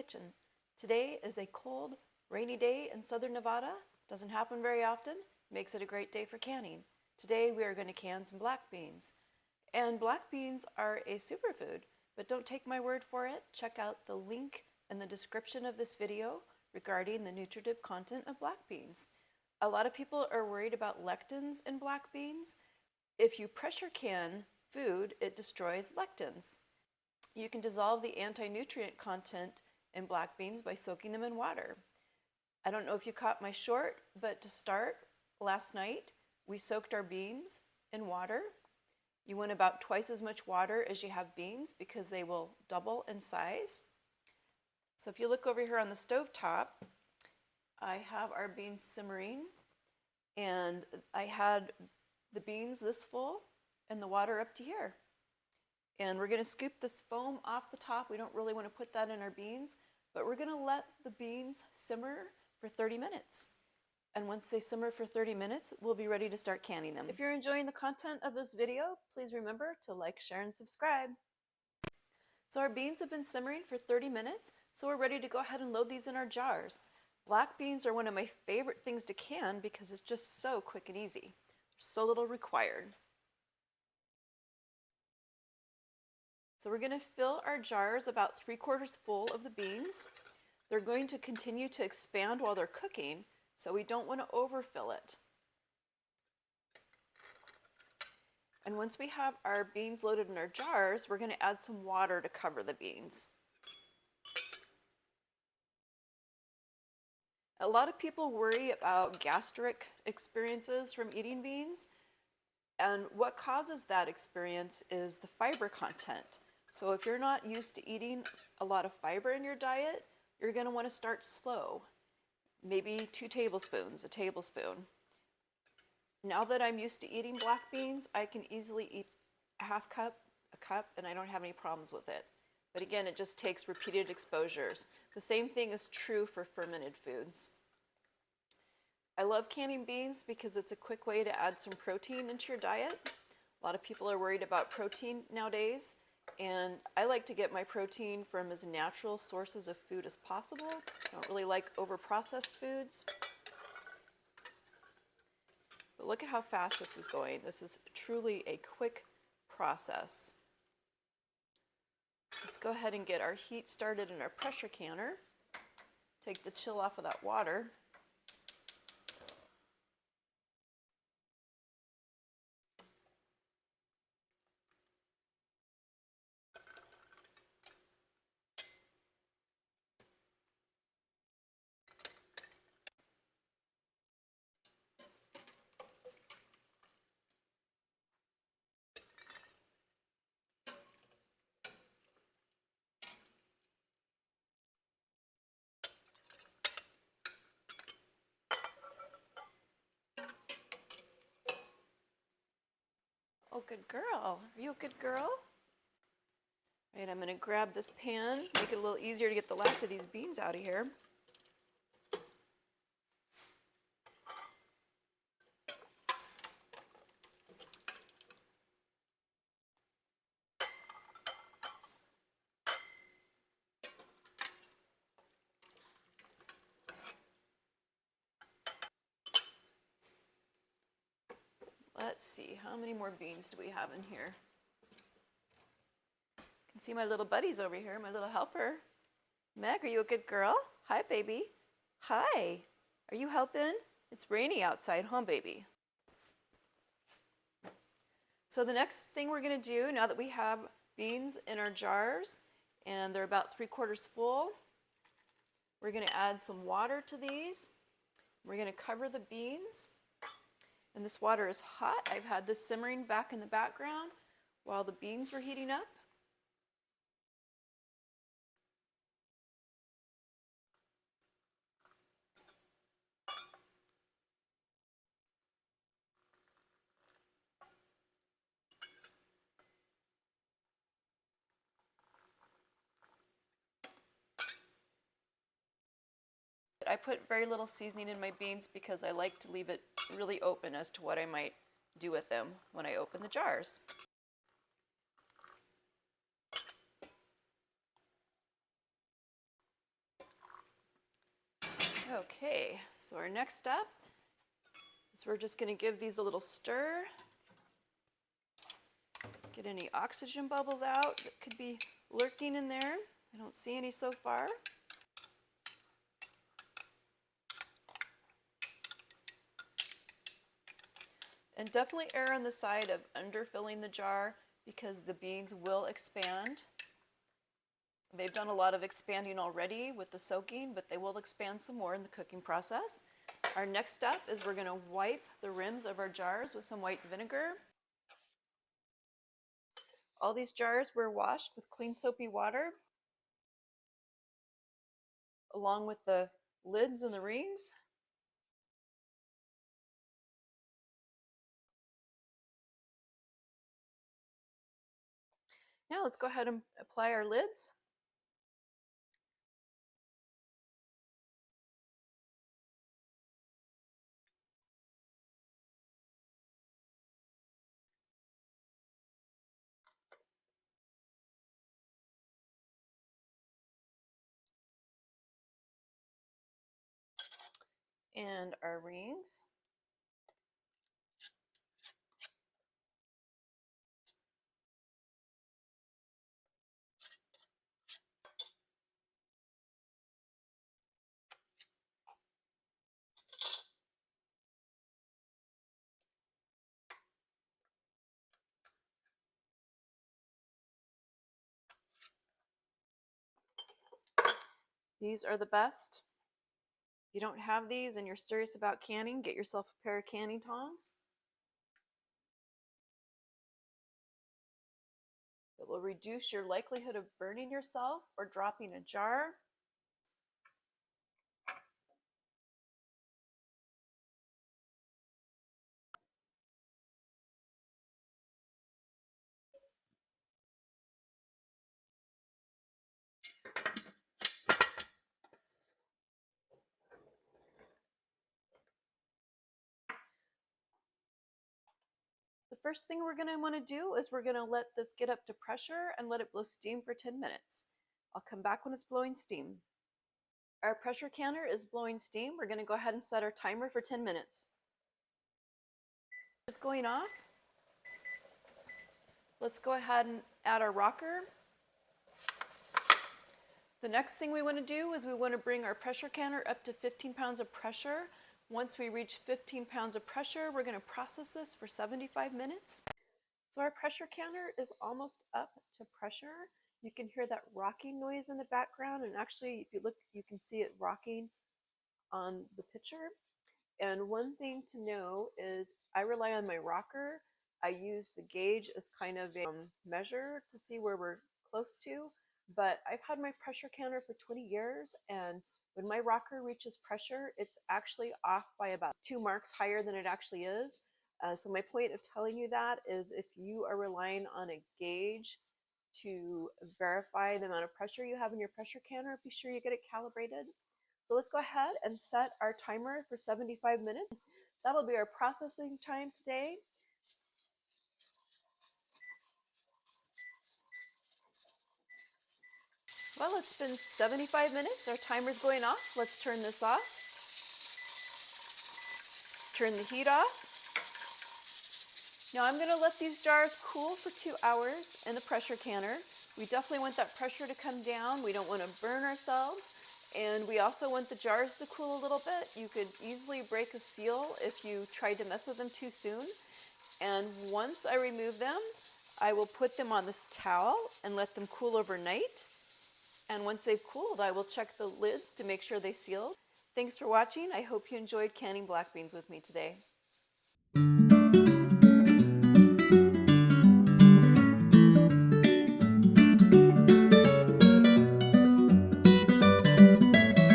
kitchen. Today is a cold, rainy day in southern Nevada. Doesn't happen very often. Makes it a great day for canning. Today we are going to can some black beans. And black beans are a superfood, but don't take my word for it. Check out the link in the description of this video regarding the nutritive content of black beans. A lot of people are worried about lectins in black beans. If you pressure can food, it destroys lectins. You can dissolve the anti-nutrient content in black beans by soaking them in water. I don't know if you caught my short, but to start, last night we soaked our beans in water. You want about twice as much water as you have beans because they will double in size. So if you look over here on the stove top, I have our beans simmering, and I had the beans this full and the water up to here. And we're going to scoop this foam off the top. We don't really want to put that in our beans, but we're going to let the beans simmer for 30 minutes. And once they simmer for 30 minutes, we'll be ready to start canning them. If you're enjoying the content of this video, please remember to like, share, and subscribe. So our beans have been simmering for 30 minutes, so we're ready to go ahead and load these in our jars. Black beans are one of my favorite things to can because it's just so quick and easy. There's so little required. So we're going to fill our jars about 3/4 full of the beans. They're going to continue to expand while they're cooking, so we don't want to overfill it. And once we have our beans loaded in our jars, we're going to add some water to cover the beans. A lot of people worry about gastric experiences from eating beans, and what causes that experience is the fiber content. So if you're not used to eating a lot of fiber in your diet, you're going to want to start slow. Maybe 2 tablespoons, a tablespoon. Now that I'm used to eating black beans, I can easily eat a half cup, a cup, and I don't have any problems with it. But again, it just takes repeated exposures. The same thing is true for fermented foods. I love canning beans because it's a quick way to add some protein into your diet. A lot of people are worried about protein nowadays, and I like to get my protein from as natural sources of food as possible. I don't really like over-processed foods. But look at how fast this is going. This is truly a quick process. Let's go ahead and get our heat started in our pressure canner. Take the chill off of that water. Oh, good girl. Are you a good girl? All right, I'm going to grab this pan, make it a little easier to get the last of these beans out of here. Let's see, how many more beans do we have in here? You can see my little buddies over here, my little helper. Meg, are you a good girl? Hi, baby. Hi. Are you helping? It's rainy outside, huh, baby? So the next thing we're going to do, now that we have beans in our jars, and they're about 3/4 full, we're going to add some water to these. We're going to cover the beans. And this water is hot. I've had this simmering back in the background while the beans were heating up. I put very little seasoning in my beans because I like to leave it really open as to what I might do with them when I open the jars. Okay, so our next step is we're just going to give these a little stir. Get any oxygen bubbles out that could be lurking in there. I don't see any so far. And definitely err on the side of underfilling the jar because the beans will expand. They've done a lot of expanding already with the soaking, but they will expand some more in the cooking process. Our next step is we're going to wipe the rims of our jars with some white vinegar. All these jars were washed with clean soapy water, along with the lids and the rings. Now let's go ahead and apply our lids. And our rings. These are the best. If you don't have these and you're serious about canning, get yourself a pair of canning tongs. It will reduce your likelihood of burning yourself or dropping a jar. The first thing we're going to want to do is we're going to let this get up to pressure and let it blow steam for 10 minutes. I'll come back when it's blowing steam. Our pressure canner is blowing steam. We're going to go ahead and set our timer for 10 minutes. It's going off. Let's go ahead and add our rocker. The next thing we want to do is we want to bring our pressure canner up to 15 pounds of pressure. Once we reach 15 pounds of pressure, we're going to process this for 75 minutes. So our pressure canner is almost up to pressure. You can hear that rocking noise in the background, and actually if you look, you can see it rocking on the picture. And one thing to know is I rely on my rocker. I use the gauge as kind of a measure to see where we're close to, but I've had my pressure canner for 20 years, and when my rocker reaches pressure, it's actually off by about 2 marks higher than it actually is. So my point of telling you that is if you are relying on a gauge to verify the amount of pressure you have in your pressure canner, be sure you get it calibrated. So let's go ahead and set our timer for 75 minutes. That'll be our processing time today. Well, it's been 75 minutes. Our timer's going off. Let's turn this off. Turn the heat off. Now I'm going to let these jars cool for 2 hours in the pressure canner. We definitely want that pressure to come down. We don't want to burn ourselves. And we also want the jars to cool a little bit. You could easily break a seal if you tried to mess with them too soon. And once I remove them, I will put them on this towel and let them cool overnight. And once they've cooled, I will check the lids to make sure they sealed. Thanks for watching. I hope you enjoyed canning black beans with me today.